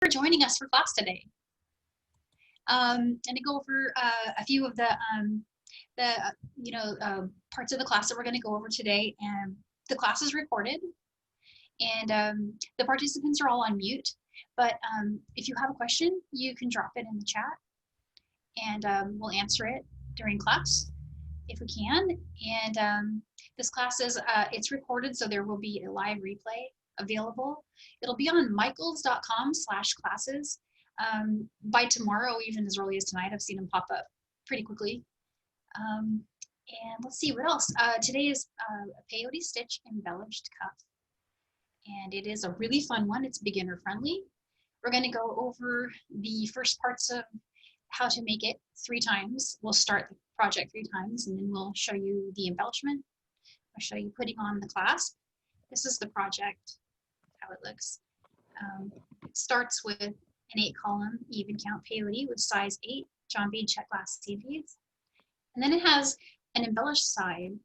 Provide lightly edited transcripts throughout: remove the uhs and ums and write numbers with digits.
for joining us for class today. And to go over a few of the parts of the class that we're going to go over today. And the class is recorded, and the participants are all on mute. But if you have a question, you can drop it in the chat, and we'll answer it during class if we can. And this class is it's recorded, so there will be a live replay available. It'll be on michaels.com/classes by tomorrow, even as early as tonight. I've seen them pop up pretty quickly. And let's see what else. Today is a peyote stitch embellished cuff, and it is a really fun one. It's beginner friendly. We're going to go over the first parts of how to make it 3 times. We'll start the project 3 times, and then we'll show you the embellishment. I'll show you putting on the clasp. This is the project, how it looks. It starts with an 8-column even count peyote with size 8 John bead Czech glass seed beads. And then it has an embellished side,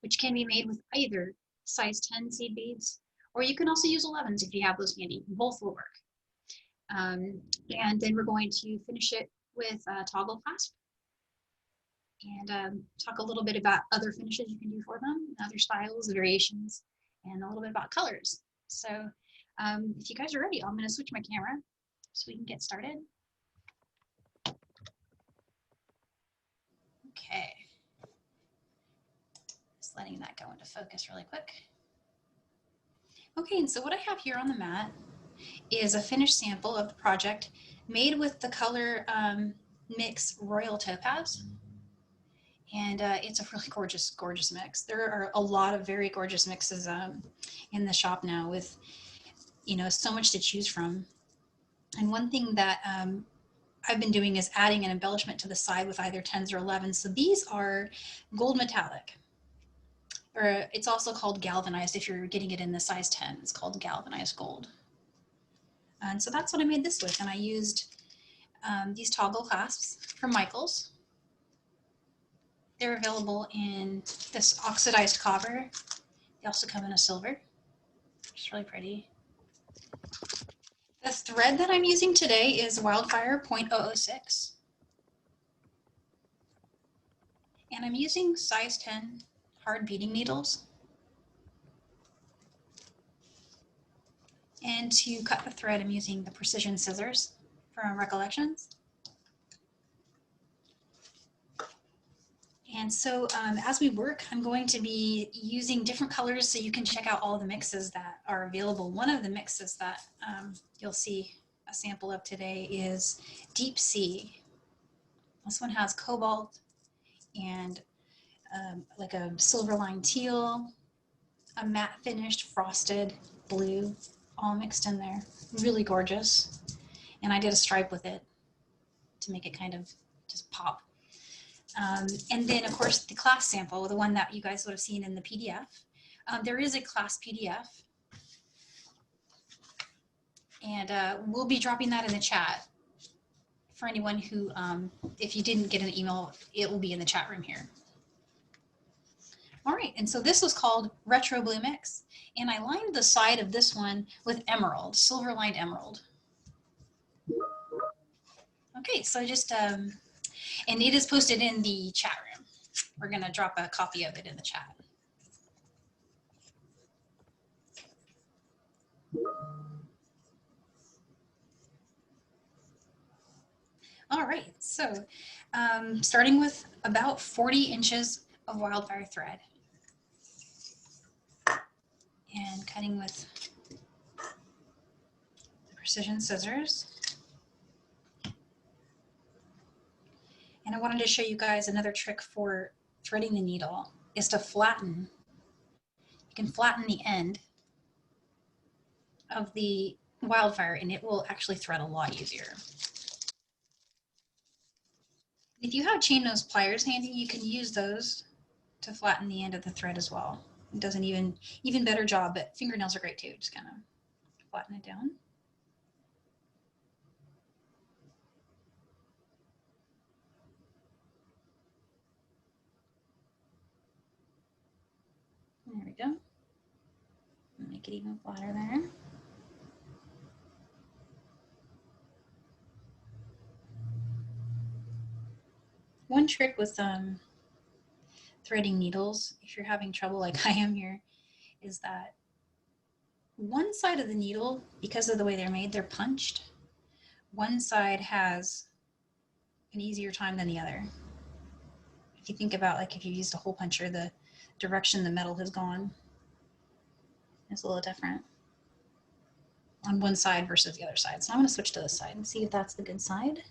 which can be made with either size 10 seed beads, or you can also use 11s if you have those handy. Both will work. And then we're going to finish it with a toggle clasp, and talk a little bit about other finishes you can do for them, other styles, variations, and a little bit about colors. So if you guys are ready, I'm going to switch my camera so we can get started. Okay, just letting that go into focus really quick. Okay, and so what I have here on the mat is a finished sample of the project made with the color mix Royal Topaz. And it's a really gorgeous, gorgeous mix. There are a lot of very gorgeous mixes in the shop now with, so much to choose from. And one thing that I've been doing is adding an embellishment to the side with either 10s or 11s. So these are gold metallic, or it's also called galvanized. If you're getting it in the size 10, it's called galvanized gold. And so that's what I made this with. And I used these toggle clasps from Michaels. They're available in this oxidized copper. They also come in a silver, which is really pretty. The thread that I'm using today is Wildfire 0.006. And I'm using size 10 hard beading needles. And to cut the thread, I'm using the precision scissors from Recollections. And so as we work, I'm going to be using different colors so you can check out all the mixes that are available. One of the mixes that you'll see a sample of today is Deep Sea. This one has cobalt and like a silver line teal, a matte finished frosted blue, all mixed in there. Really gorgeous. And I did a stripe with it to make it kind of just pop. And then, of course, the class sample, the one that you guys would have seen in the PDF. There is a class PDF, and we'll be dropping that in the chat for anyone who, if you didn't get an email, it will be in the chat room here. All right, and so this was called Retro Blue Mix, and I lined the side of this one with emerald, silver lined emerald. Okay, so just, and it is posted in the chat room. We're gonna drop a copy of it in the chat. All right, so starting with about 40 inches of Wildfire thread and cutting with precision scissors. And I wanted to show you guys another trick for threading the needle is to flatten. You can flatten the end of the Wildfire and it will actually thread a lot easier. If you have chain nose pliers handy, you can use those to flatten the end of the thread as well. It does an even better job, but fingernails are great too. Just kind of flatten it down. There we go. Make it even flatter there. One trick with threading needles, if you're having trouble like I am here, is that one side of the needle, because of the way they're made, they're punched. One side has an easier time than the other. If you think about, like, if you used a hole puncher, the direction the metal has gone is a little different on one side versus the other side. So I'm going to switch to this side and see if that's the good side.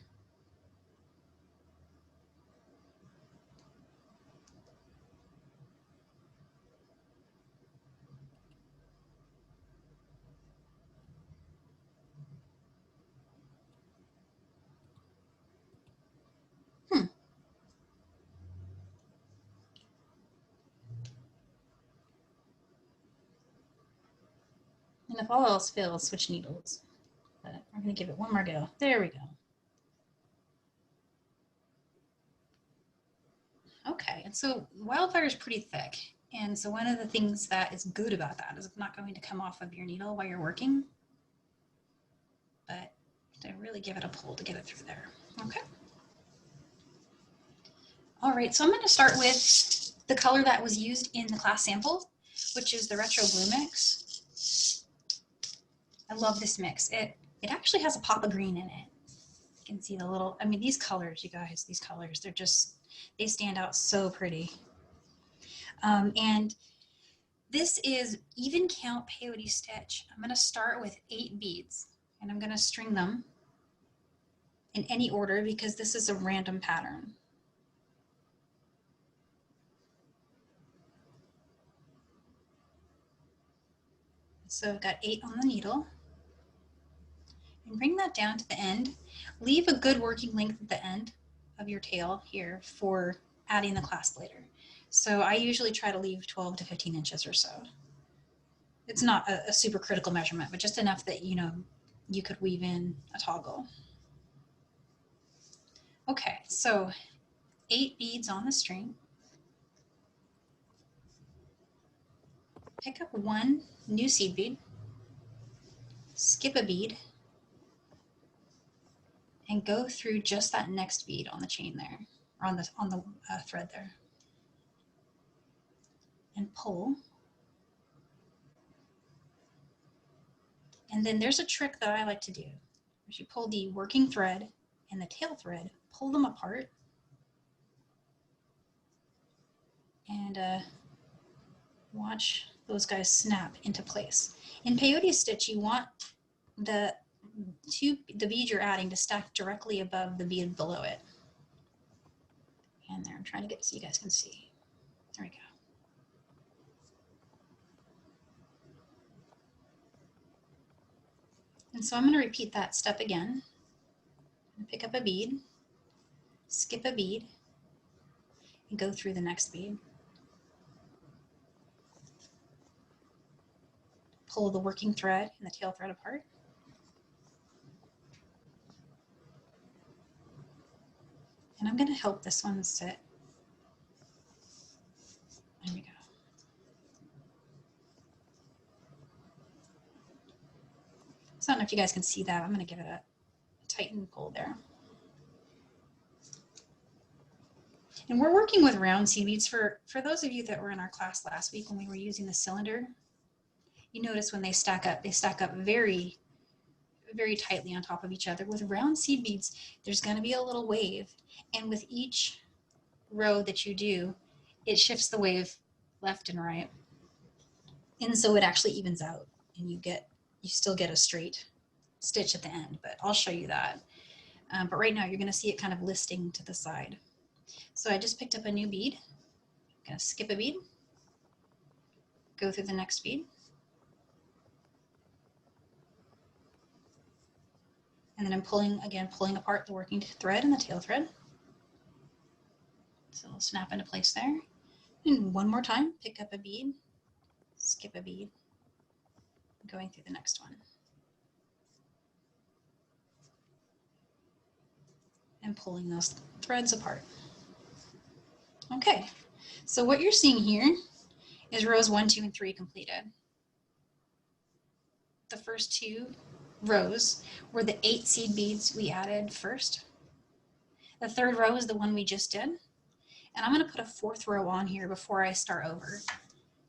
And if all else fails, switch needles. But we're going to give it one more go. There we go. Okay, and so Wildfire is pretty thick. And so one of the things that is good about that is it's not going to come off of your needle while you're working. But to really give it a pull to get it through there. Okay. All right, so I'm going to start with the color that was used in the class sample, which is the Retro Blue mix. I love this mix. It actually has a pop of green in it. You can see the little, I mean, these colors, you guys, these colors, they're just, they stand out so pretty. And this is even count peyote stitch. I'm going to start with 8 beads and I'm going to string them in any order because this is a random pattern. So I've got 8 on the needle. And bring that down to the end. Leave a good working length at the end of your tail here for adding the clasp later. So I usually try to leave 12 to 15 inches or so. It's not a super critical measurement, but just enough that, you know, you could weave in a toggle. Okay, so 8 beads on the string. Pick up 1 new seed bead, skip a bead, and go through just that next bead on the chain there, or on the thread there, and pull. And then there's a trick that I like to do. As you pull the working thread and the tail thread, pull them apart, and watch those guys snap into place. In peyote stitch, you want the bead you're adding to stack directly above the bead below it. And there, I'm trying to get so you guys can see. There we go. And so I'm going to repeat that step again. Pick up a bead, skip a bead, and go through the next bead. Pull the working thread and the tail thread apart. And I'm going to help this one sit. There we go. So I don't know if you guys can see that. I'm going to give it a tighten pull there. And we're working with round seed beads. For those of you that were in our class last week when we were using the cylinder, you notice when they stack up very, very tightly on top of each other. With round seed beads, there's going to be a little wave. And with each row that you do, it shifts the wave left and right. And so it actually evens out and you still get a straight stitch at the end, but I'll show you that. But right now you're going to see it kind of listing to the side. So I just picked up a new bead. I'm going to skip a bead, go through the next bead, and then I'm pulling apart the working thread and the tail thread. So it'll snap into place there. And one more time, pick up a bead, skip a bead, going through the next one. And pulling those threads apart. Okay, so what you're seeing here is rows 1, 2, and 3 completed. The first 2 rows were the 8 seed beads we added first. The third row is the one we just did. And I'm gonna put a fourth row on here before I start over,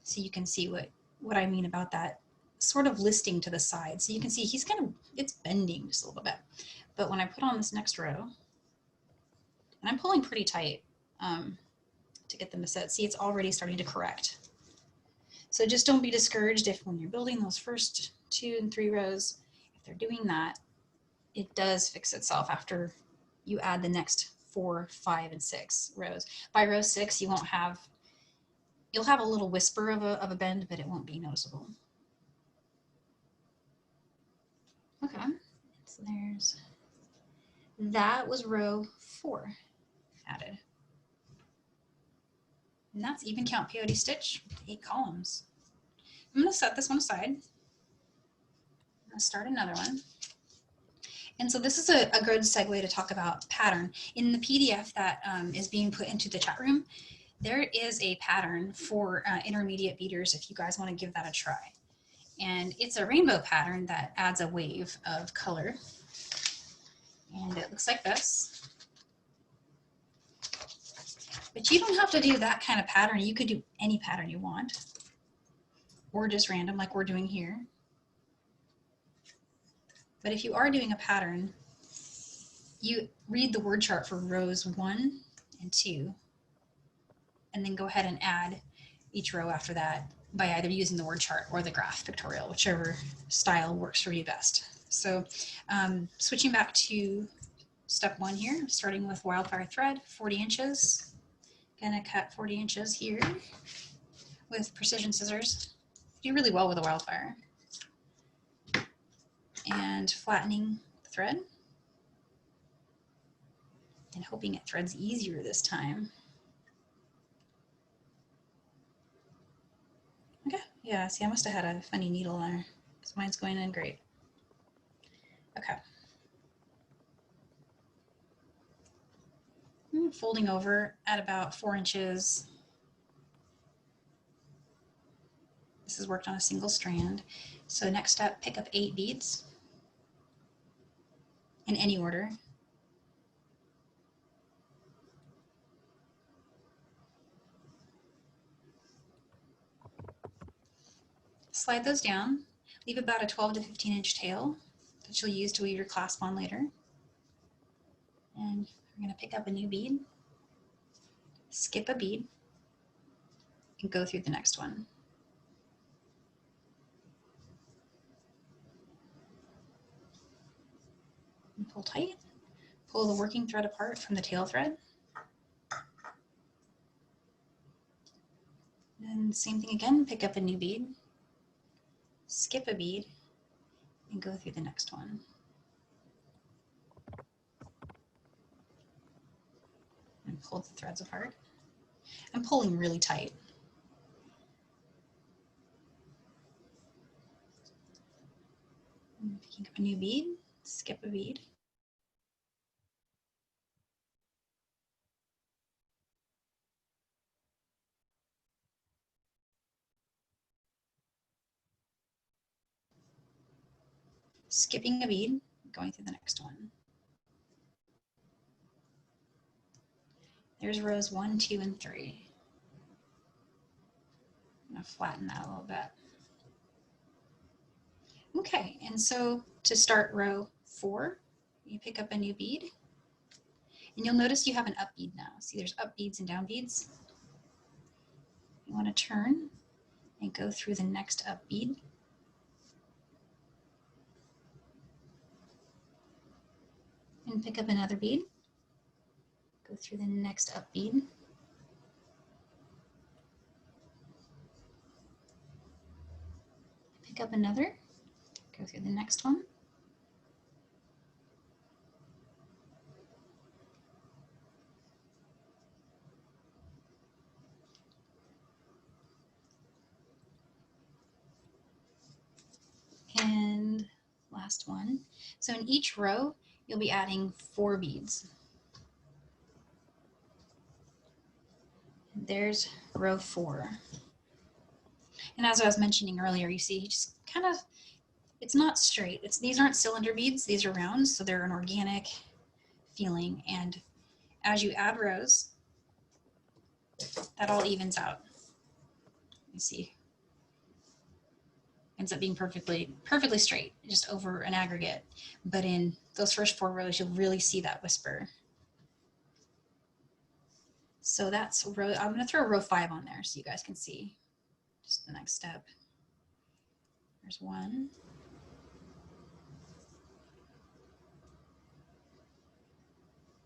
so you can see what I mean about that sort of listing to the side. So you can see it's bending just a little bit. But when I put on this next row, and I'm pulling pretty tight to get them to sit, see, it's already starting to correct. So just don't be discouraged if when you're building those first 2 and 3 rows, if they're doing that, it does fix itself after you add the next 4, 5, and 6 rows. By row 6, you'll have a little whisper of a bend, but it won't be noticeable. Okay, so that was row 4 added. And that's even count peyote stitch, 8 columns. I'm going to set this one aside. I'm going to start another one. And so this is a good segue to talk about pattern. In the PDF that is being put into the chat room, there is a pattern for intermediate beaders if you guys want to give that a try. And it's a rainbow pattern that adds a wave of color. And it looks like this. But you don't have to do that kind of pattern. You could do any pattern you want, or just random like we're doing here. But if you are doing a pattern, you read the word chart for rows 1 and 2, and then go ahead and add each row after that by either using the word chart or the graph pictorial, whichever style works for you best. So switching back to step 1 here, starting with Wildfire thread, 40 inches. Gonna cut 40 inches here with precision scissors. Do really well with a Wildfire. And flattening the thread and hoping it threads easier this time. Okay, yeah, see, I must have had a funny needle there because mine's going in great. Okay. I'm folding over at about 4 inches. This is worked on a single strand. So next step, pick up 8 beads in any order. Slide those down. Leave about a 12 to 15 inch tail that you'll use to weave your clasp on later. And we're going to pick up a new bead, skip a bead, and go through the next one. And pull tight. Pull the working thread apart from the tail thread. And same thing again, pick up a new bead, skip a bead, and go through the next one. And pull the threads apart. I'm pulling really tight. And picking up a new bead, skip a bead. Skipping a bead, going through the next one. There's rows 1, 2, and 3. I'm going to flatten that a little bit. Okay, and so to start row 4, you pick up a new bead, and you'll notice you have an up bead now. See, there's up beads and down beads. You want to turn and go through the next up bead. And pick up another bead. Go through the next up bead. Pick up another. Go through the next one. And last one. So in each row, you'll be adding 4 beads. And there's row 4. And as I was mentioning earlier, you see, just kind of, it's not straight. These aren't cylinder beads, these are rounds, so they're an organic feeling. And as you add rows, that all evens out. You see, ends up being perfectly straight, just over an aggregate. But in those first 4 rows, you'll really see that whisper. So that's row, I'm gonna throw row 5 on there so you guys can see just the next step. There's 1.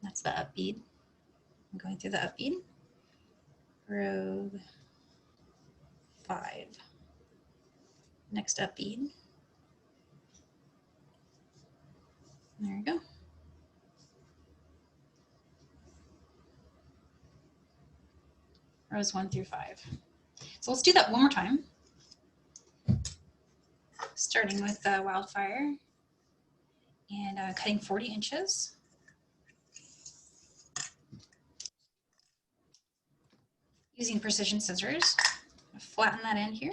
That's the up bead. I'm going through the up bead. Row 5. Next up bead. There you go. Rows 1 through 5. So let's do that one more time. Starting with Wildfire and cutting 40 inches. Using precision scissors, flatten that end here.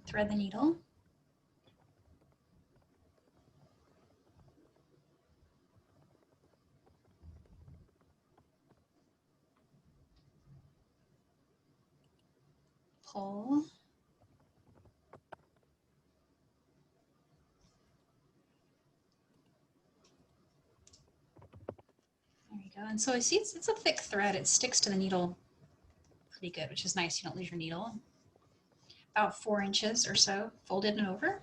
Thread the needle. Pull. There you go. And so I see it's a thick thread. It sticks to the needle pretty good, which is nice. You don't lose your needle. About 4 inches or so, folded and over.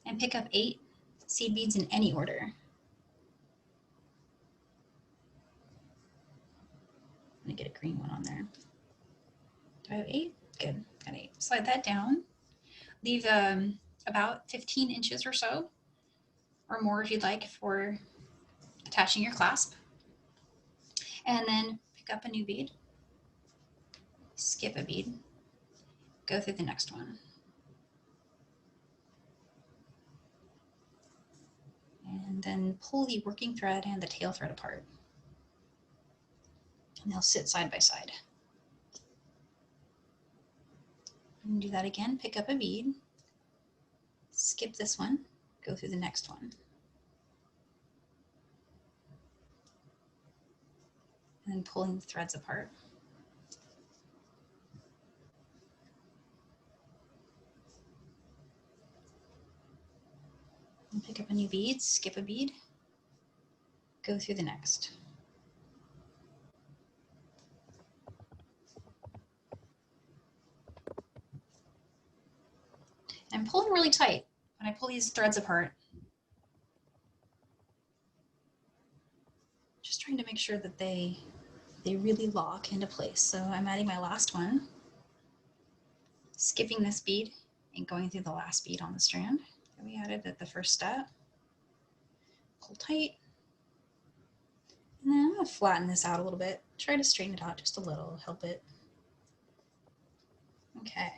And pick up 8 seed beads in any order. I'm gonna get a green one on there. Do I have 8? Good, got 8. Slide that down. Leave about 15 inches or so, or more if you'd like, for attaching your clasp. And then pick up a new bead, skip a bead, go through the next one. And then pull the working thread and the tail thread apart. And they'll sit side by side. And do that again, pick up a bead, skip this one, go through the next one. And then pulling the threads apart. And pick up a new bead, skip a bead, go through the next. And I'm pulling really tight when I pull these threads apart. Just trying to make sure that they really lock into place. So I'm adding my last one, skipping this bead and going through the last bead on the strand that we added at the first step. Pull tight. And then I'm going to flatten this out a little bit. Try to straighten it out just a little, help it. Okay.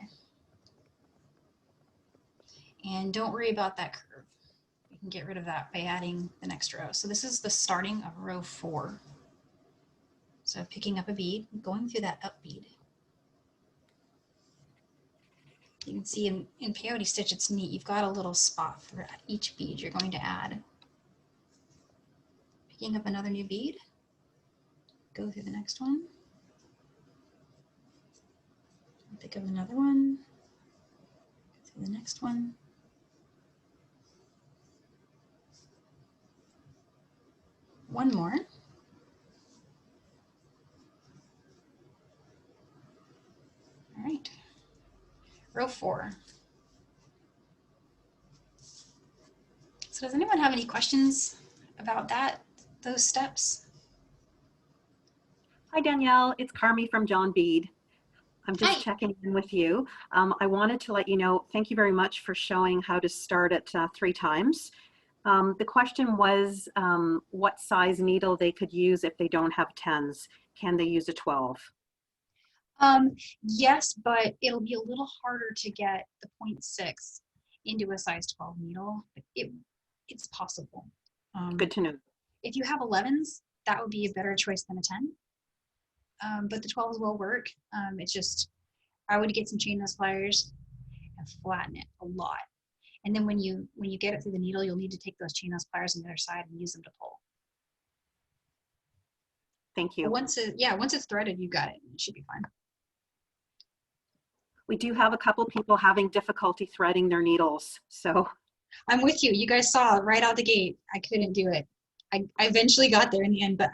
And don't worry about that curve. You can get rid of that by adding the next row. So this is the starting of row 4. So picking up a bead, going through that up bead. You can see in peyote stitch, it's neat. You've got a little spot for each bead you're going to add. Picking up another new bead, go through the next one. Pick up another one, go through the next one. One more. All right, row 4. So does anyone have any questions about those steps? Hi, Danielle. It's Carmi from John Bead. I'm just Hi. checking in with you. I wanted to let you know, thank you very much for showing how to start at 3 times. The question was what size needle they could use if they don't have 10s. Can they use a 12? Yes, but it'll be a little harder to get the 0.6 into a size 12 needle. It's possible. Good to know. If you have 11s, that would be a better choice than a 10. But the 12s will work. It's just, I would get some chain nose pliers and flatten it a lot. And then when you get it through the needle, you'll need to take those chain nose pliers on the other side and use them to pull. Thank you. Once it's threaded, you got it. It should be fine. We do have a couple people having difficulty threading their needles, so. I'm with you. You guys saw right out the gate. I couldn't do it. I eventually got there in the end, but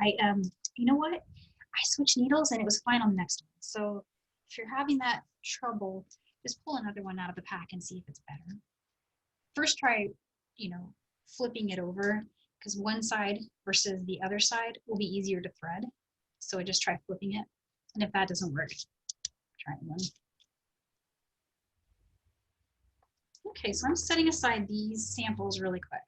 you know what? I switched needles and it was fine on the next one. So if you're having that trouble, just pull another one out of the pack and see if it's better. First try, flipping it over, because one side versus the other side will be easier to thread. So just try flipping it. And if that doesn't work, try one. Okay, so I'm setting aside these samples really quick.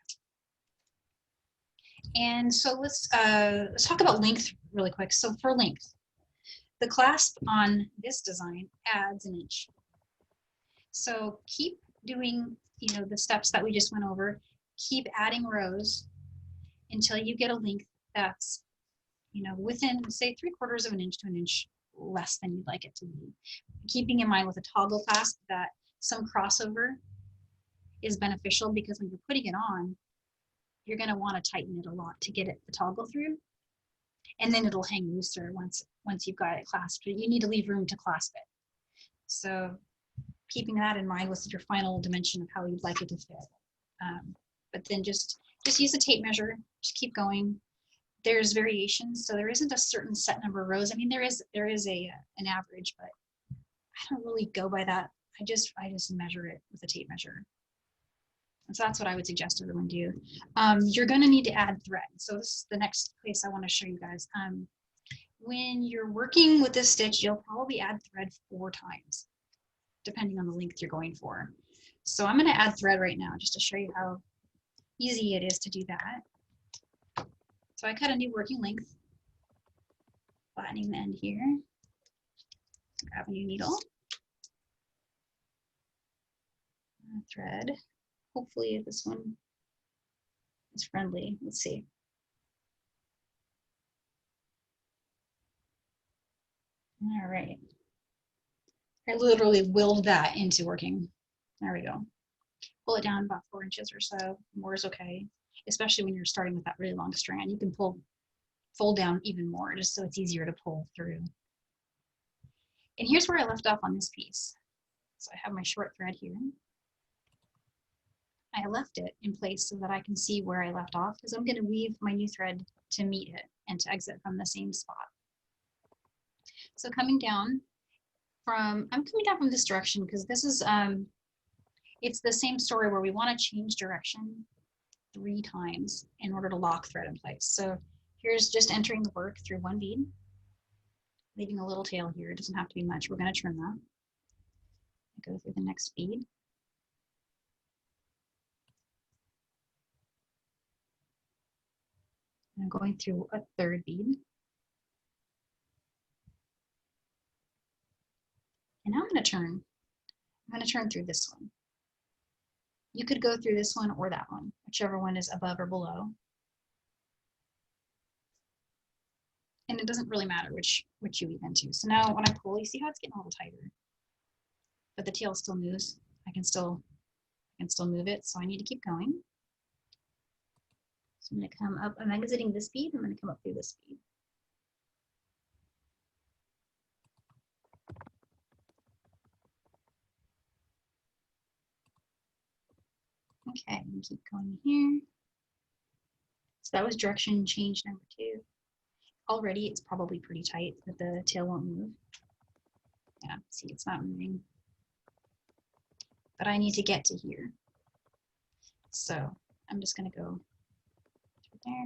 And so let's talk about length really quick. So for length, the clasp on this design adds 1 inch. So keep doing, the steps that we just went over. Keep adding rows until you get a length that's, within, say, 3/4 of an inch to 1 inch less than you'd like it to be. Keeping in mind with a toggle clasp that some crossover is beneficial, because when you're putting it on, you're going to want to tighten it a lot to get it to toggle through, and then it'll hang looser once you've got it clasped. You need to leave room to clasp it. So keeping that in mind with your final dimension of how you'd like it to fit. But then just use a tape measure, just keep going. There's variations, so there isn't a certain set number of rows. I mean, there is an average, but I don't really go by that. I just measure it with a tape measure. And so that's what I would suggest everyone do. You're going to need to add thread. So this is the next place I want to show you guys. When you're working with this stitch, you'll probably add thread 4 times, depending on the length you're going for. So I'm going to add thread right now just to show you how easy it is to do that. So I cut a new working length, flattening the end here, grab a new needle, thread. Hopefully this one is friendly. Let's see. All right. I literally willed that into working. There we go. Pull it down about 4 inches or so. More is okay, especially when you're starting with that really long strand. You can fold down even more, just so it's easier to pull through. And here's where I left off on this piece. So I have my short thread here. I left it in place so that I can see where I left off, because I'm going to weave my new thread to meet it and to exit from the same spot. So I'm coming down from this direction, because this is, it's the same story where we want to change direction 3 times in order to lock thread in place. So here's just entering the work through 1 bead, leaving a little tail here. It doesn't have to be much. We're going to trim that. Go through the next bead. I'm going through a 3rd bead. And now I'm going to turn. I'm going to turn through this one. You could go through this one or that one, whichever one is above or below. And it doesn't really matter which you weave into. So now when I pull, you see how it's getting a little tighter, but the tail still moves. I can still move it, so I need to keep going. So I'm going to come up. I'm exiting this bead. I'm going to come up through this bead. Okay, and keep going here. So that was direction change number 2. Already it's probably pretty tight, but the tail won't move. Yeah, see, it's not moving. But I need to get to here. So I'm just going to go through there.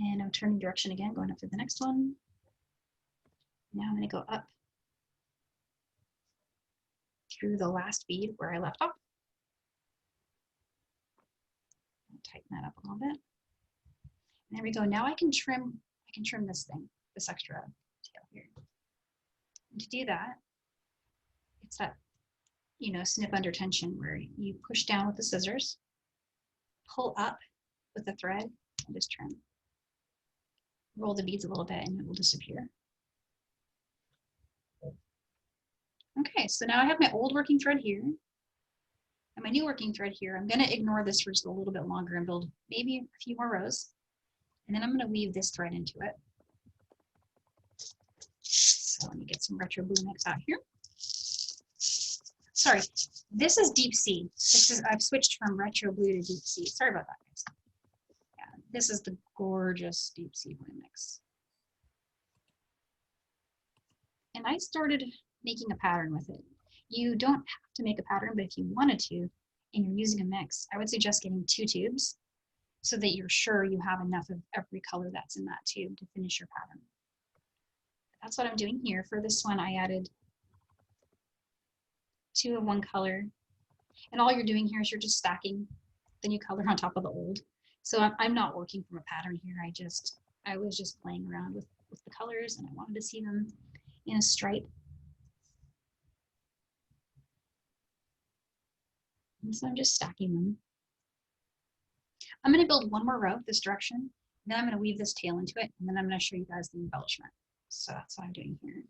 And I'm turning direction again, going up to the next one. Now I'm going to go up through the last bead where I left off. Tighten that up a little bit. And there we go. Now I can trim this thing, this extra tail here. And to do that, it's that, snip under tension where you push down with the scissors, pull up with the thread, and just trim. Roll the beads a little bit and it will disappear. Okay, so now I have my old working thread here and my new working thread here. I'm going to ignore this for just a little bit longer and build maybe a few more rows. And then I'm going to weave this thread into it. So let me get some retro blue mix out here. Sorry, this is deep sea. I've switched from retro blue to deep sea. Sorry about that, guys. Yeah, this is the gorgeous deep sea blue mix. And I started making a pattern with it. You don't have to make a pattern, but if you wanted to, and you're using a mix, I would suggest getting 2 tubes so that you're sure you have enough of every color that's in that tube to finish your pattern. That's what I'm doing here. For this one, I added 2 of one color. And all you're doing here is you're just stacking the new color on top of the old. So I'm not working from a pattern here. I was just playing around with the colors and I wanted to see them in a stripe. And so I'm just stacking them. I'm going to build one more row this direction. Then I'm going to weave this tail into it. And then I'm going to show you guys the embellishment. So that's what I'm doing here.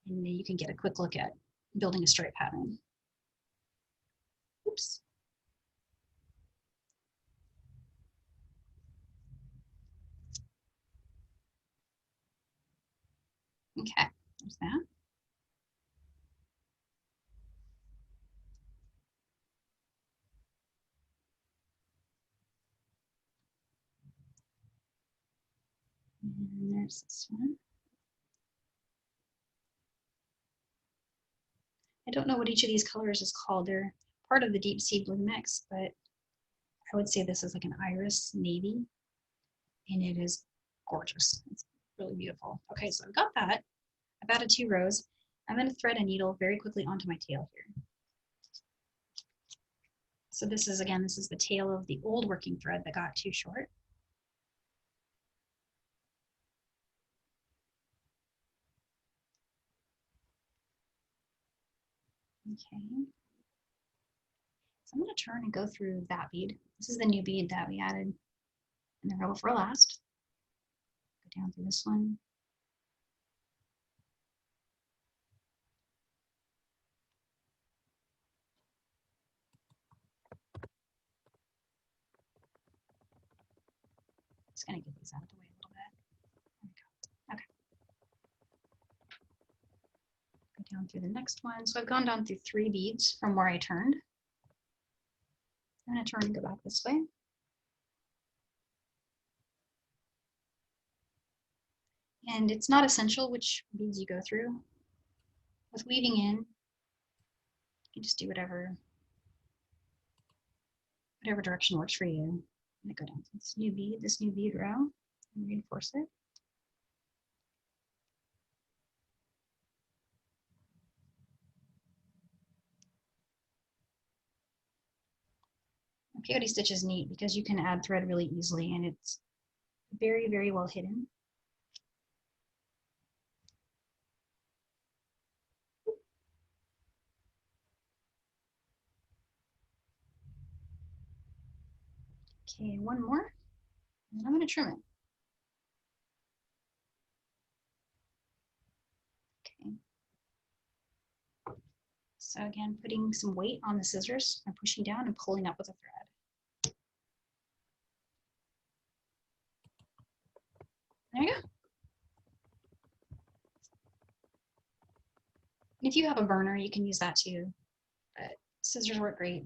And then you can get a quick look at building a stripe pattern. Oops. Okay, there's that. And there's this one. I don't know what each of these colors is called. They're part of the deep sea blue mix, but I would say this is like an iris navy, and it is gorgeous. It's really beautiful. Okay, so I've got that. I've added 2 rows. I'm going to thread a needle very quickly onto my tail here. So this is the tail of the old working thread that got too short. Okay. So I'm going to turn and go through that bead. This is the new bead that we added in the row before last. Go down through this one. Just going to get these out of the way a little bit. There we go. Okay. Go down through the next one. So I've gone down through 3 beads from where I turned. I'm going to turn and go back this way. And it's not essential which beads you go through. With weaving in, you can just do whatever direction works for you. I'm going to go down to this new bead row, and reinforce it. A peyote stitch is neat because you can add thread really easily, and it's very, very well hidden. Okay, one more, and I'm going to trim it. Okay. So again, putting some weight on the scissors and pushing down and pulling up with a thread. There you go. If you have a burner, you can use that too, but scissors work great.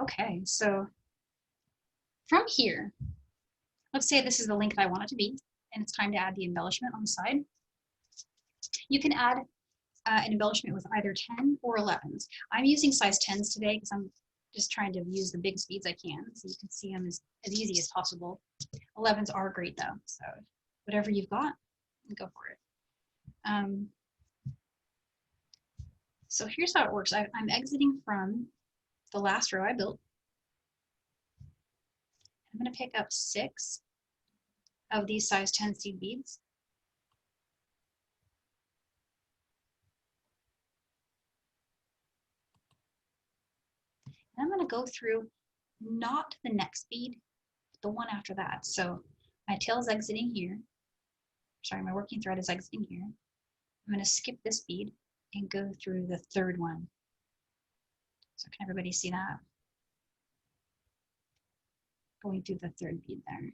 Okay, so from here, let's say this is the length I want it to be, and it's time to add the embellishment on the side. You can add an embellishment with either 10 or 11s. I'm using size 10s today because I'm just trying to use the biggest beads I can, so you can see them as easy as possible. 11s are great though, so whatever you've got, go for it. So here's how it works. I'm exiting from the last row I built. I'm going to pick up 6 of these size 10 seed beads. And I'm going to go through not the next bead, but the one after that. So my tail is exiting here. Sorry, my working thread is exiting here. I'm I'm going to skip this bead and go through the third one. So can everybody see that? Going through the third bead there.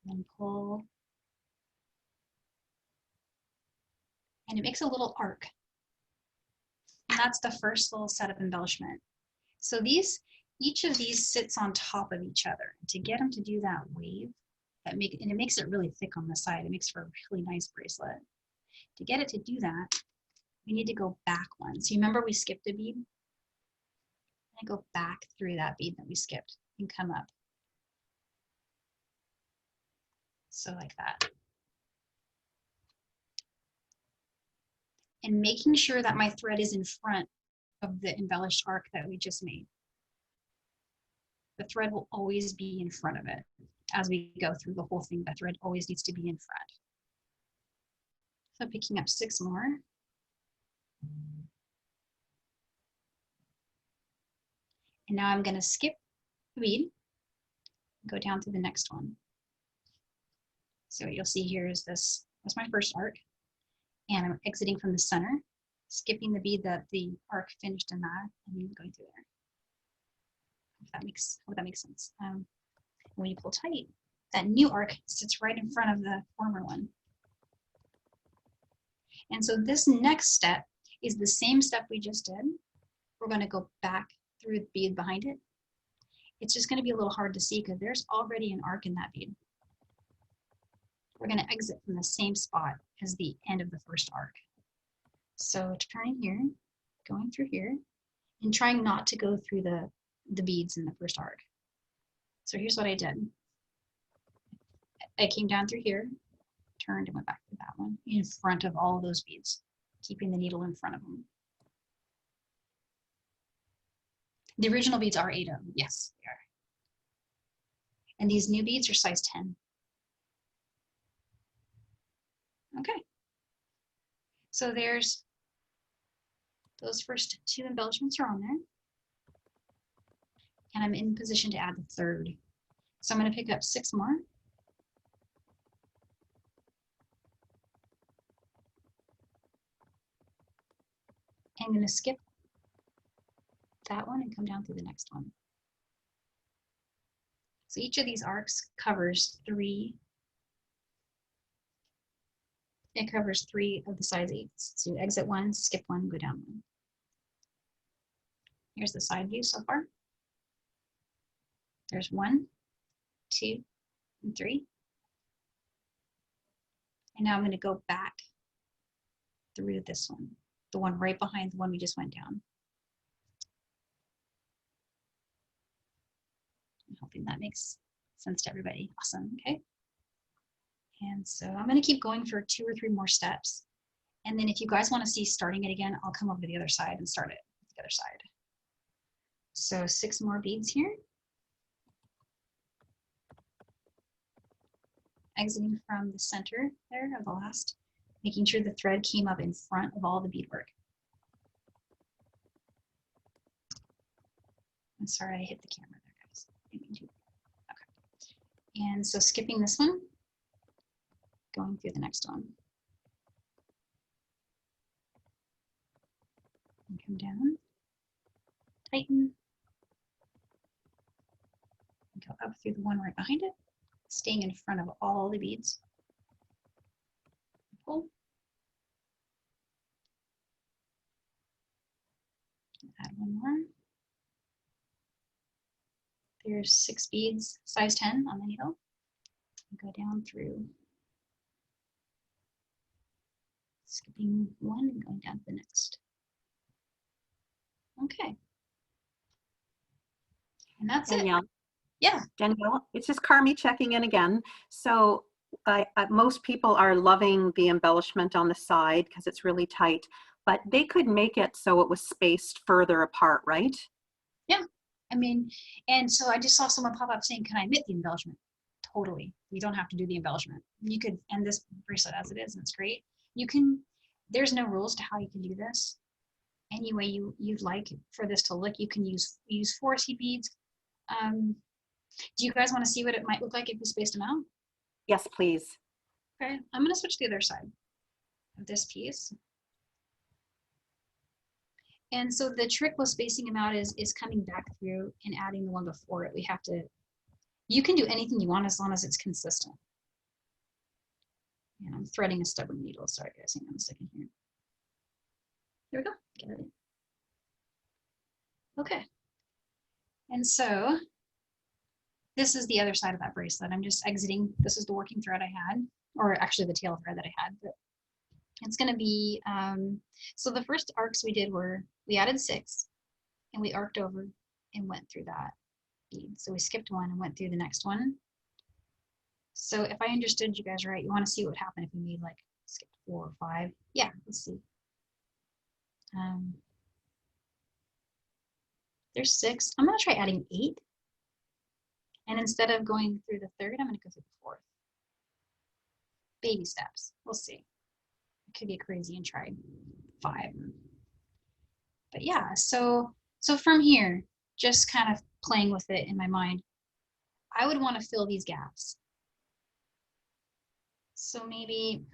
And then pull. And it makes a little arc. And that's the first little set of embellishment. So each of these sits on top of each other. To get them to do that wave, and it makes it really thick on the side. It makes for a really nice bracelet. To get it to do that, we need to go back one. So you remember we skipped a bead? And go back through that bead that we skipped and come up. So like that. And making sure that my thread is in front of the embellished arc that we just made. The thread will always be in front of it. As we go through the whole thing, the thread always needs to be in front. So picking up 6 more. And now I'm going to skip the bead, go down to the next one. So what you'll see here is this, that's my first arc. And I'm exiting from the center, skipping the bead that the arc finished in that, and then going through there. If that makes sense. When you pull tight, that new arc sits right in front of the former one. And so this next step is the same step we just did. We're going to go back through the bead behind it. It's just going to be a little hard to see because there's already an arc in that bead. We're going to exit from the same spot as the end of the first arc. So turning here, going through here, and trying not to go through the beads in the first arc. So here's what I did. I came down through here, turned and went back to that one in front of all of those beads, keeping the needle in front of them. The original beads are 8 of them. Yes, they are. And these new beads are size 10. Okay. So there's those first 2 embellishments are on there. And I'm in position to add the third. So I'm going to pick up 6 more. I'm going to skip that one and come down through the next one. So each of these arcs covers 3. It covers 3 of the size 8s. So you exit 1, skip 1, go down 1. Here's the side view so far. There's 1, 2, and 3. And now I'm going to go back through this one, the one right behind the one we just went down. I'm hoping that makes sense to everybody. Awesome, okay. And so I'm going to keep going for 2 or 3 more steps. And then if you guys want to see starting it again, I'll come over to the other side and start it with the other side. So 6 more beads here. Exiting from the center there of the last, making sure the thread came up in front of all the beadwork. I'm sorry I hit the camera there, guys. Okay. And so skipping this one, going through the next one. And come down, tighten, and go up through the one right behind it, staying in front of all the beads. Pull. Add 1 more. There's 6 beads, size 10 on the needle. Go down through, skipping 1 and going down to the next. Okay. And that's it. Yeah. Danielle, it's just Carmi checking in again. So most people are loving the embellishment on the side because it's really tight, but they could make it so it was spaced further apart, right? Yeah. I mean, and so I just saw someone pop up saying, can I omit the embellishment? Totally. You don't have to do the embellishment. You could end this bracelet as it is, and it's great. You can, there's no rules to how you can do this. Any way you'd like for this to look. You can use 4C beads. Do you guys want to see what it might look like if we spaced them out? Yes, please. Okay, I'm gonna switch to the other side of this piece. And so the trick with spacing them out is coming back through and adding the one before it. We have to, you can do anything you want as long as it's consistent. And I'm threading a stubborn needle. Sorry guys, hang on a second here. There we go, get it. Okay. And so this is the other side of that bracelet. I'm just exiting. This is the working thread I had, or actually the tail thread that I had, but it's gonna be, so the first arcs we did were, we added 6 and we arced over and went through that bead. So we skipped one and went through the next one. So if I understood you guys right, you wanna see what would happen if we made like, skipped 4 or 5. Yeah, let's see. There's 6. I'm gonna try adding 8. And instead of going through the 3rd, I'm gonna go through the 4th. Baby steps, we'll see. I could get crazy and try 5. But yeah, so from here, just kind of playing with it in my mind, I would want to fill these gaps. So maybe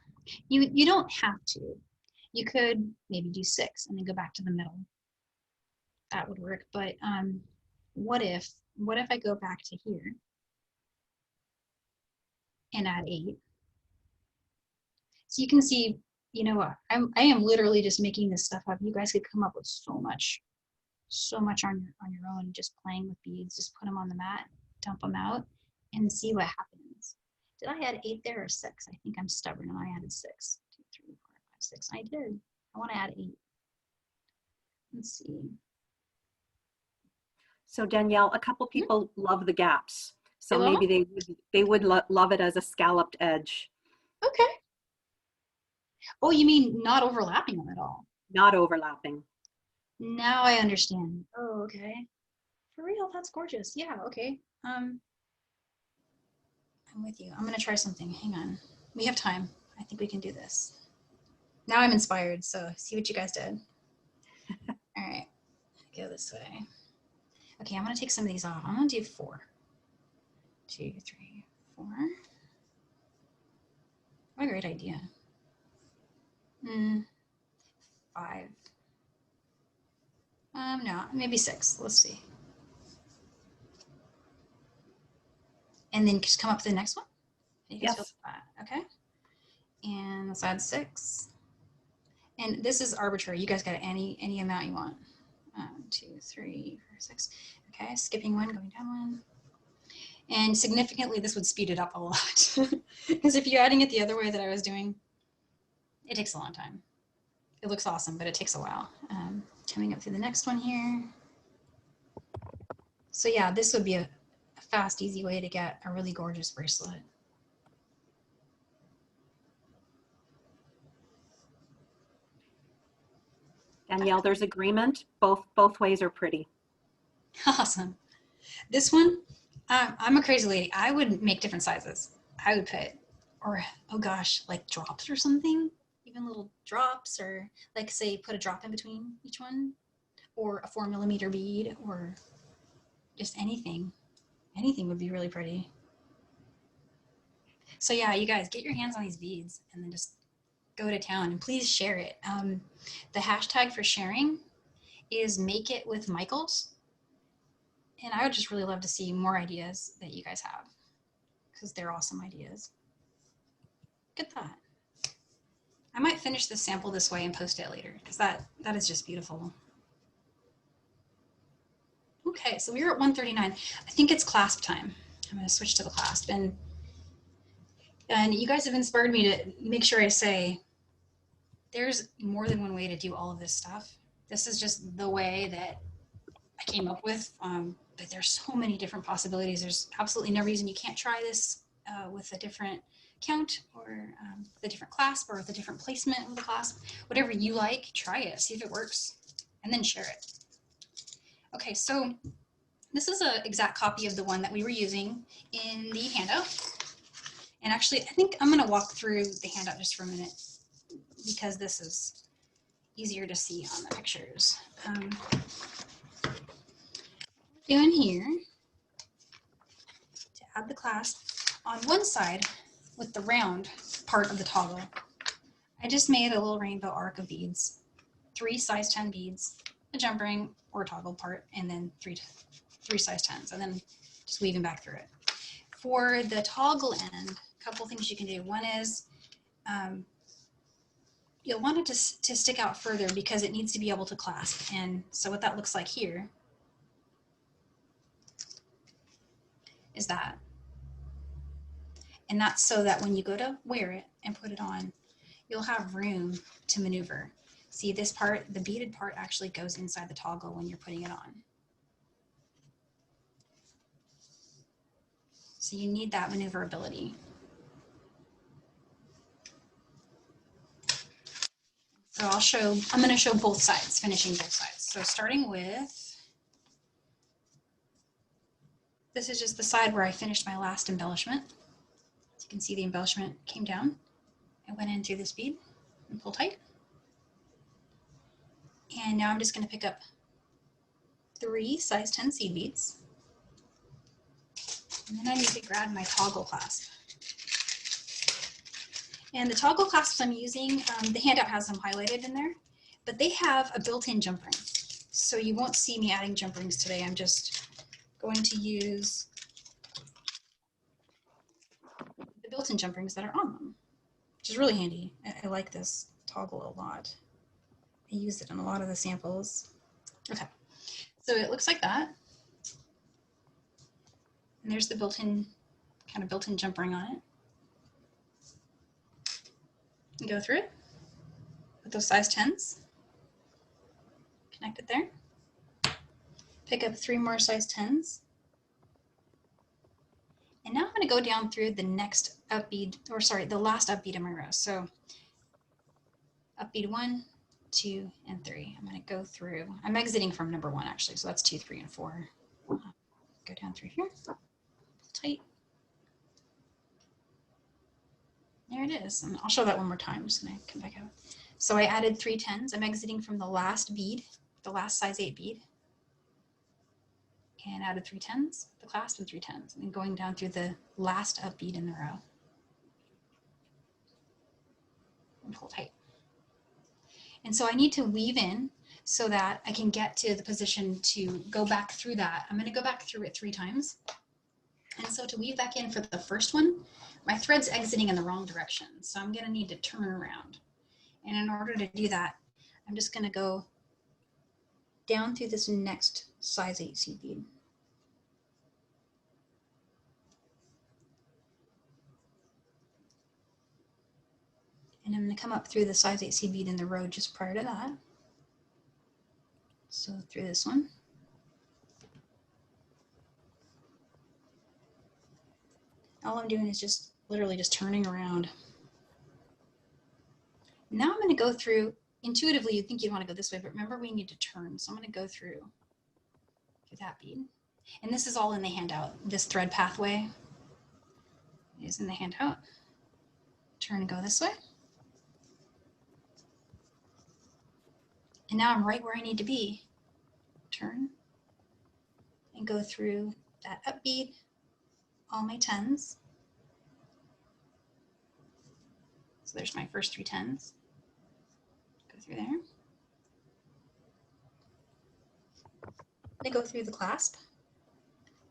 you don't have to. You could maybe do 6 and then go back to the middle. That would work. But what if I go back to here and add 8? So you can see, you know what, I am literally just making this stuff up. You guys could come up with so much on your own, just playing with beads. Just put them on the mat, dump them out, and see what happens. Did I add 8 there or 6? I think I'm stubborn and I added 6. 2, 3, 4, 5, 6. I did. I want to add 8. Let's see. So Danielle, a couple people love the gaps. So They maybe they would love it as a scalloped edge. Okay. Oh, you mean not overlapping them at all? Not overlapping. Now I understand. Oh, okay. For real, that's gorgeous. Yeah, okay. I'm with you. I'm gonna try something. Hang on. We have time. I think we can do this. Now I'm inspired, so see what you guys did. All right, go this way. Okay, I'm gonna take some of these off. I'm gonna do 4. 2, 3, 4. What a great idea. 5. No, maybe 6. Let's see. And then just come up to the next one. You guys feel that? Okay. And let's add 6. And this is arbitrary. You guys got any amount you want. 1, 2, 3, 4, 6. Okay, skipping 1, going down 1. And significantly, this would speed it up a lot. Because if you're adding it the other way that I was doing, it takes a long time. It looks awesome, but it takes a while. Coming up through the next one here. So yeah, this would be a fast, easy way to get a really gorgeous bracelet. Danielle, there's agreement. Both ways are pretty. Awesome. This one, I'm a crazy lady. I would make different sizes. I would put, or oh gosh, like drops or something, even little drops, or like say put a drop in between each one, or a 4mm bead, or just anything. Anything would be really pretty. So yeah, you guys get your hands on these beads and then just go to town, and please share it. The hashtag for sharing is Make It With Michaels. And I would just really love to see more ideas that you guys have, because they're awesome ideas. Look at that. I might finish this sample this way and post it later, because that is just beautiful. Okay, so we're at 139. I think it's clasp time. I'm going to switch to the clasp. And you guys have inspired me to make sure I say there's more than one way to do all of this stuff. This is just the way that I came up with, but there's so many different possibilities. There's absolutely no reason you can't try this with a different count, or the different clasp, or the different placement of the clasp. Whatever you like, try it, see if it works, and then share it. Okay, so this is an exact copy of the one that we were using in the handout. And actually, I think I'm gonna walk through the handout just for a minute, because this is easier to see on the pictures. Doing here, to add the clasp on one side with the round part of the toggle, I just made a little rainbow arc of beads, 3 size 10 beads, a jump ring or a toggle part, and then three size 10s, and then just weaving back through it. For the toggle end, a couple things you can do. One is you'll want it to stick out further because it needs to be able to clasp. And so what that looks like here is that. And that's so that when you go to wear it and put it on, you'll have room to maneuver. See, this part, the beaded part actually goes inside the toggle when you're putting it on. So you need that maneuverability. So I'm going to show both sides, finishing both sides. So starting with, this is just the side where I finished my last embellishment. As you can see, the embellishment came down. I went in through this bead and pull tight. And now I'm just going to pick up 3 size 10 seed beads. And then I need to grab my toggle clasp. And the toggle clasps I'm using, the handout has them highlighted in there, but they have a built-in jump ring. So you won't see me adding jump rings today. I'm just going to use the built-in jump rings that are on them, which is really handy. I like this toggle a lot. I use it in a lot of the samples. Okay, so it looks like that. And there's the built-in jump ring on it. And go through it with those size 10s. Connect it there. Pick up 3 more size 10s. And now I'm going to go down through the next up bead, or sorry, the last up bead in my row. So up bead 1, 2, and 3. I'm going to go through. I'm exiting from number 1 actually, so that's 2, 3, and 4. Go down through here, pull tight. There it is, and I'll show that one more time. I'm just going to come back out. So I added 3 10s. I'm exiting from the last bead, the last size 8 bead, and added 3 10s, the clasp and 3 10s, and then going down through the last up bead in the row. And pull tight. And so I need to weave in so that I can get to the position to go back through that. I'm going to go back through it 3 times. And so to weave back in for the first one, my thread's exiting in the wrong direction. So I'm going to need to turn around. And in order to do that, I'm just going to go down through this next size 8 seed bead. And I'm going to come up through the size 8 seed bead in the row just prior to that. So through this one. All I'm doing is just literally just turning around. Now I'm going to go through, intuitively you'd think you'd want to go this way, but remember we need to turn. So I'm going to go through that bead. And this is all in the handout. This thread pathway is in the handout. Turn and go this way. And now I'm right where I need to be. Turn and go through that up bead, all my 10s. So there's my first 3 10s. Go through there. I go through the clasp,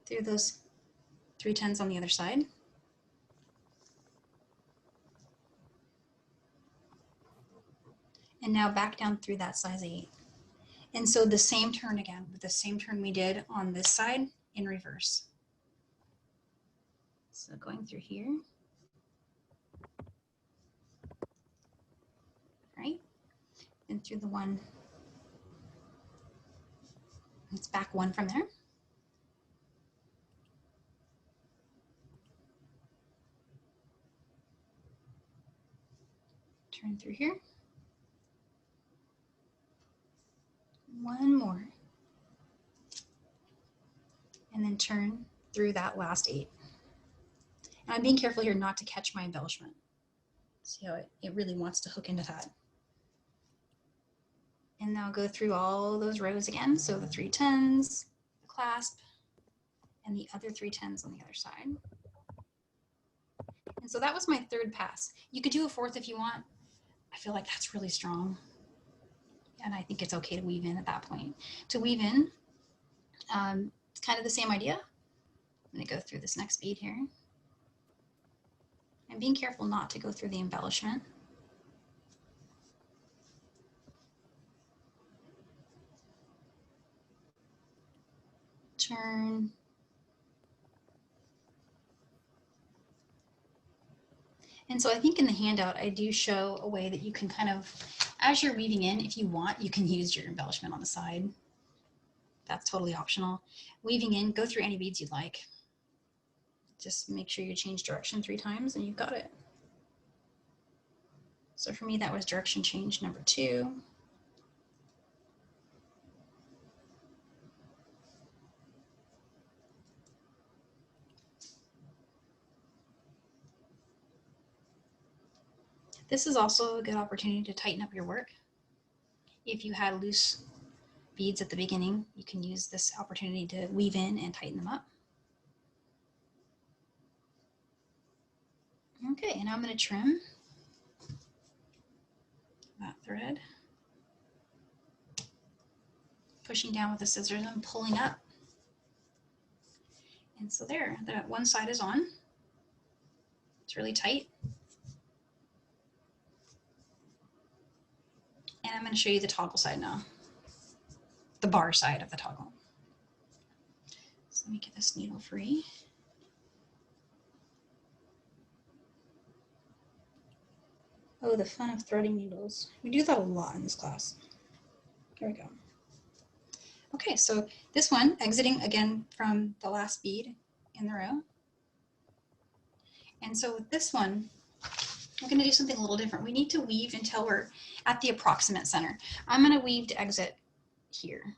through those 3 10s on the other side. And now back down through that size 8. And so the same turn again, with the same turn we did on this side in reverse. So going through here. Right? And through the one. It's back 1 from there. Turn through here. 1 more. And then turn through that last 8. And I'm being careful here not to catch my embellishment. See how it really wants to hook into that. And now go through all those rows again. So the 3 10s, the clasp, and the other 3 10s on the other side. And so that was my third pass. You could do a fourth if you want. I feel like that's really strong. And I think it's okay to weave in at that point. To weave in, it's kind of the same idea. I'm gonna go through this next bead here. And being careful not to go through the embellishment. Turn. And so I think in the handout, I do show a way that you can kind of, as you're weaving in, if you want, you can use your embellishment on the side. That's totally optional. Weaving in, go through any beads you'd like. Just make sure you change direction 3 times and you've got it. So for me, that was direction change number 2. This is also a good opportunity to tighten up your work. If you had loose beads at the beginning, you can use this opportunity to weave in and tighten them up. Okay, and now I'm going to trim that thread. Pushing down with the scissors and pulling up. And so there, that one side is on. It's really tight. And I'm going to show you the toggle side now. The bar side of the toggle. So let me get this needle free. Oh, the fun of threading needles. We do that a lot in this class. Here we go. Okay, so this one, exiting again from the last bead in the row. And so with this one, we're going to do something a little different. We need to weave until we're at the approximate center. I'm going to weave to exit here.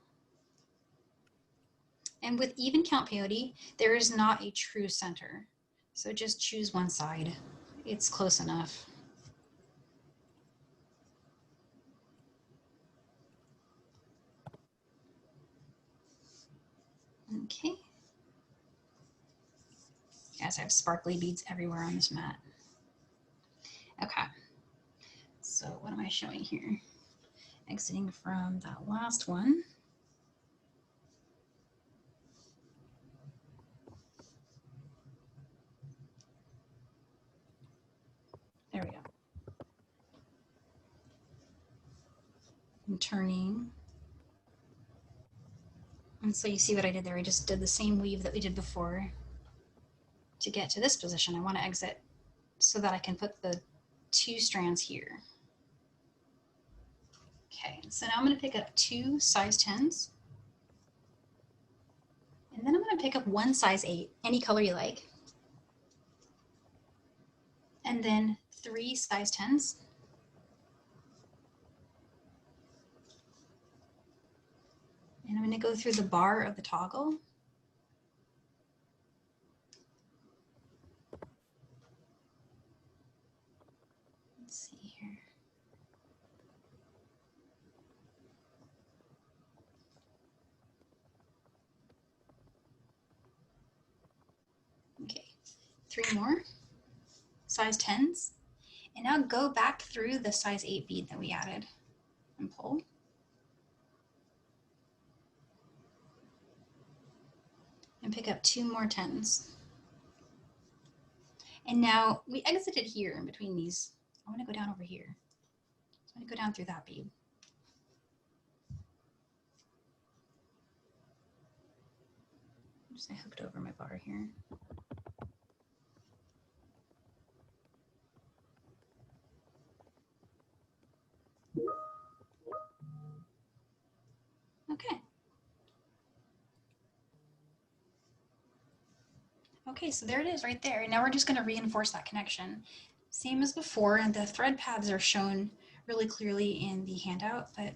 And with even count peyote, there is not a true center. So just choose one side. It's close enough. Okay. Guys, I have sparkly beads everywhere on this mat. Okay. So what am I showing here? Exiting from that last one. There we go. I'm turning. And so you see what I did there. I just did the same weave that we did before. To get to this position, I want to exit so that I can put the 2 strands here. Okay, so now I'm going to pick up 2 size 10s. And then I'm going to pick up 1 size 8, any color you like. And then 3 size 10s. And I'm going to go through the bar of the toggle. Let's see here. Okay, 3 more size 10s. And now go back through the size 8 bead that we added and pull. And pick up 2 more 10s. And now we exited here in between these. I want to go down over here. So I'm going to go down through that bead. Oops, I hooked over my bar here. Okay. Okay, so there it is right there. And now we're just going to reinforce that connection. Same as before, and the thread paths are shown really clearly in the handout, but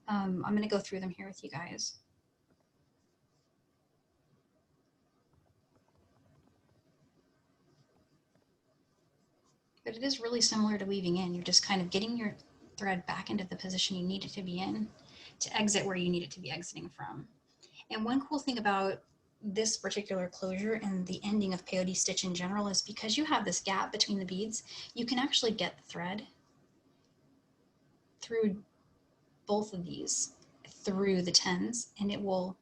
I'm going to go through them here with you guys. But it is really similar to weaving in. You're just kind of getting your thread back into the position you need it to be in to exit where you need it to be exiting from. And one cool thing about this particular closure and the ending of peyote stitch in general is because you have this gap between the beads, you can actually get the thread through both of these, through the tens, and it will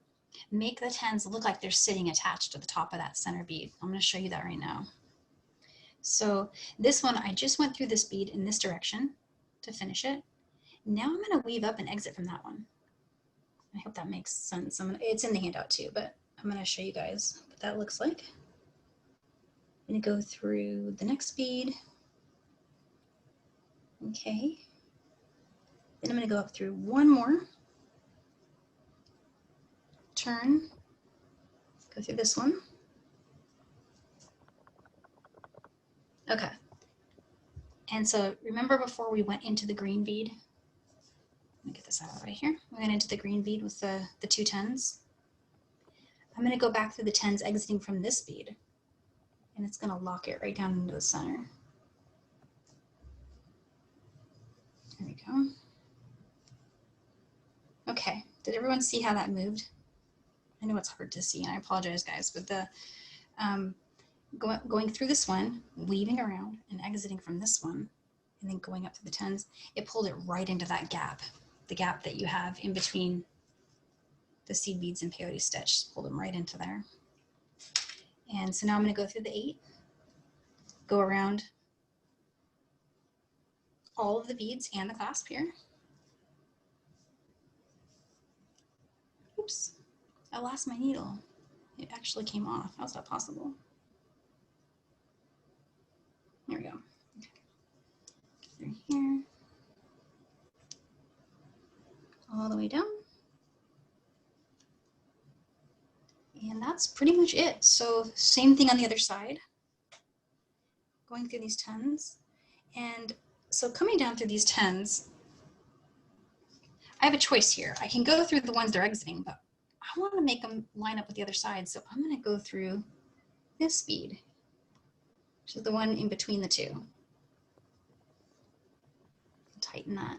make the tens look like they're sitting attached to the top of that center bead. I'm going to show you that right now. So this one, I just went through this bead in this direction to finish it. Now I'm going to weave up and exit from that one. I hope that makes sense. It's in the handout too, but I'm going to show you guys what that looks like. I'm going to go through the next bead. Okay. Then I'm going to go up through one more. Turn. Go through this one. Okay. And so remember before we went into the green bead? Let me get this out right here. We went into the green bead with the two tens. I'm going to go back through the tens exiting from this bead, and it's going to lock it right down into the center. There we go. Okay, did everyone see how that moved? I know it's hard to see, and I apologize, guys, but the going through this one, weaving around and exiting from this one, and then going up to the tens, it pulled it right into that gap, the gap that you have in between the seed beads and peyote stitch, pulled them right into there. And so now I'm going to go through the 8, go around all of the beads and the clasp here. Oops, I lost my needle. It actually came off. How's that possible? There we go. Okay. Through here, all the way down. And that's pretty much it. So same thing on the other side, going through these tens. And so coming down through these tens, I have a choice here. I can go through the ones they're exiting, but I want to make them line up with the other side. So I'm going to go through this bead, which is the one in between the two. Tighten that.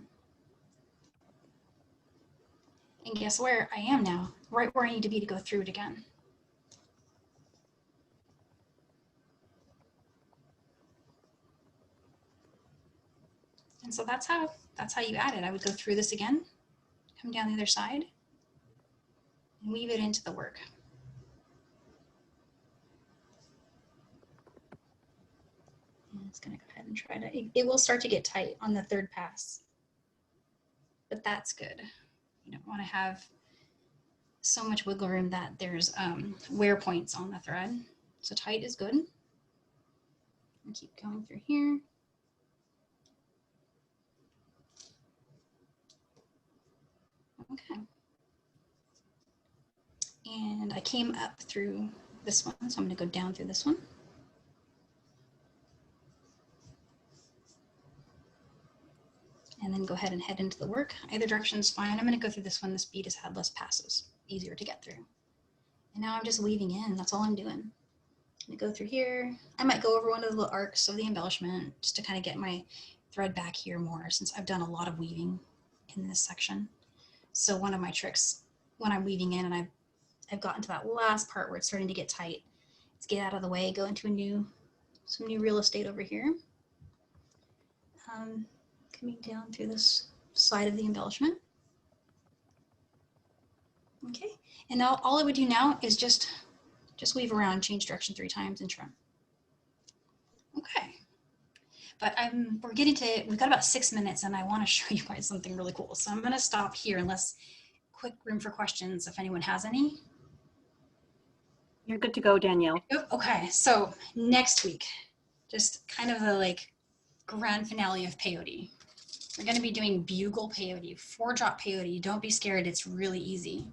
And guess where I am now? Right where I need to be to go through it again. And so that's how you add it. I would go through this again, come down the other side, and weave it into the work. And it's going to go ahead and try to, it will start to get tight on the third pass, but that's good. You don't want to have so much wiggle room that there's wear points on the thread. So tight is good. And keep going through here. Okay. And I came up through this one, so I'm going to go down through this one. And then go ahead and head into the work. Either direction is fine. I'm going to go through this one. This bead has had less passes, easier to get through. And now I'm just weaving in. That's all I'm doing. I'm going to go through here. I might go over one of the little arcs of the embellishment just to kind of get my thread back here more, since I've done a lot of weaving in this section. So one of my tricks when I'm weaving in and I've gotten to that last part where it's starting to get tight, is get out of the way, go into some new real estate over here. Coming down through this side of the embellishment. Okay, and now all I would do now is just weave around, change direction 3 times and trim. Okay, but we've got about 6 minutes and I want to show you guys something really cool. So I'm going to stop here unless quick room for questions if anyone has any. You're good to go, Danielle. Okay, so next week, just kind of the grand finale of peyote. We're going to be doing bugle peyote, 4-drop peyote. Don't be scared, it's really easy.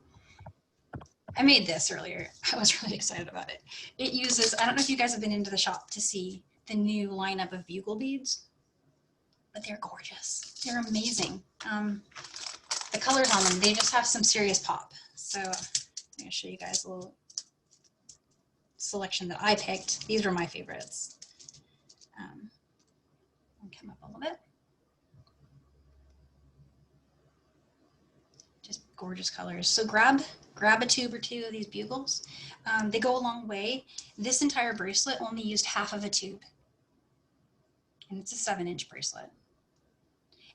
I made this earlier. I was really excited about it. It uses, I don't know if you guys have been into the shop to see the new lineup of bugle beads, but they're gorgeous. They're amazing. The colors on them, they just have some serious pop. So I'm going to show you guys a little selection that I picked. These were my favorites. I'll come up a little bit. Just gorgeous colors. So grab a tube or two of these bugles. They go a long way. This entire bracelet only used half of a tube. And it's a 7-inch bracelet.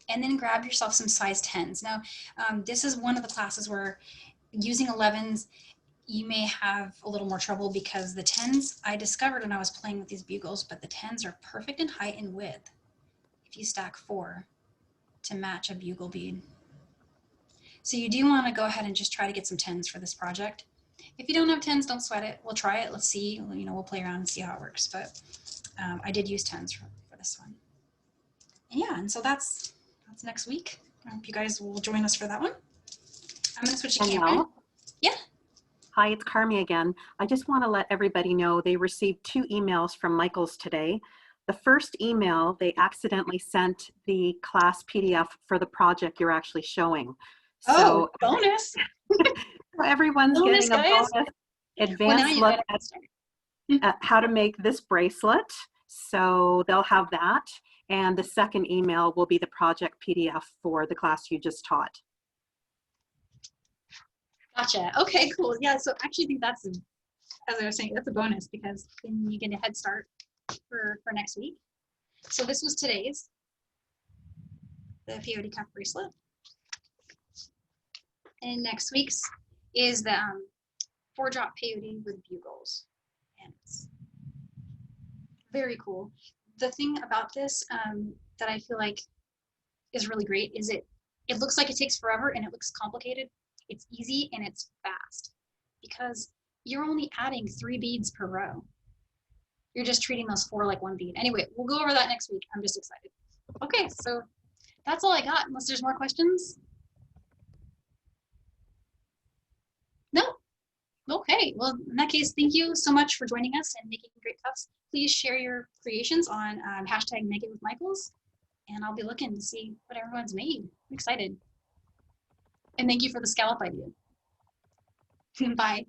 And then grab yourself some size 10s. Now, this is one of the classes where using 11s, you may have a little more trouble because the 10s, I discovered when I was playing with these bugles, but the 10s are perfect in height and width if you stack 4 to match a bugle bead. So you do want to go ahead and just try to get some 10s for this project. If you don't have 10s, don't sweat it. We'll try it. Let's see. You know, we'll play around and see how it works. But I did use 10s for this one. And yeah, and so that's next week. I hope you guys will join us for that one. I'm going to switch to camera. Yeah. Hi, it's Carmi again. I just want to let everybody know they received 2 emails from Michaels today. The first email, they accidentally sent the class PDF for the project you're actually showing. Oh, So bonus. everyone's bonus, getting a guys. bonus advanced look at how to make this bracelet. So they'll have that. And the second email will be the project PDF for the class you just taught. Gotcha. Okay, cool. Yeah, so I actually think that's, as I was saying, that's a bonus because then you get a head start for next week. So this was today's, the peyote cuff bracelet. And next week's is the 4-drop peyote with bugles. And it's very cool. The thing about this that I feel like is really great is it looks like it takes forever and it looks complicated. It's easy and it's fast because you're only adding 3 beads per row. You're just treating those 4 like 1 bead. Anyway, we'll go over that next week. I'm just excited. Okay, so that's all I got, unless there's more questions. No? Okay, well, in that case, thank you so much for joining us and making great cuffs. Please share your creations on hashtag Make It With Michaels, and I'll be looking to see what everyone's made. I'm excited. And thank you for the scallop idea. Bye.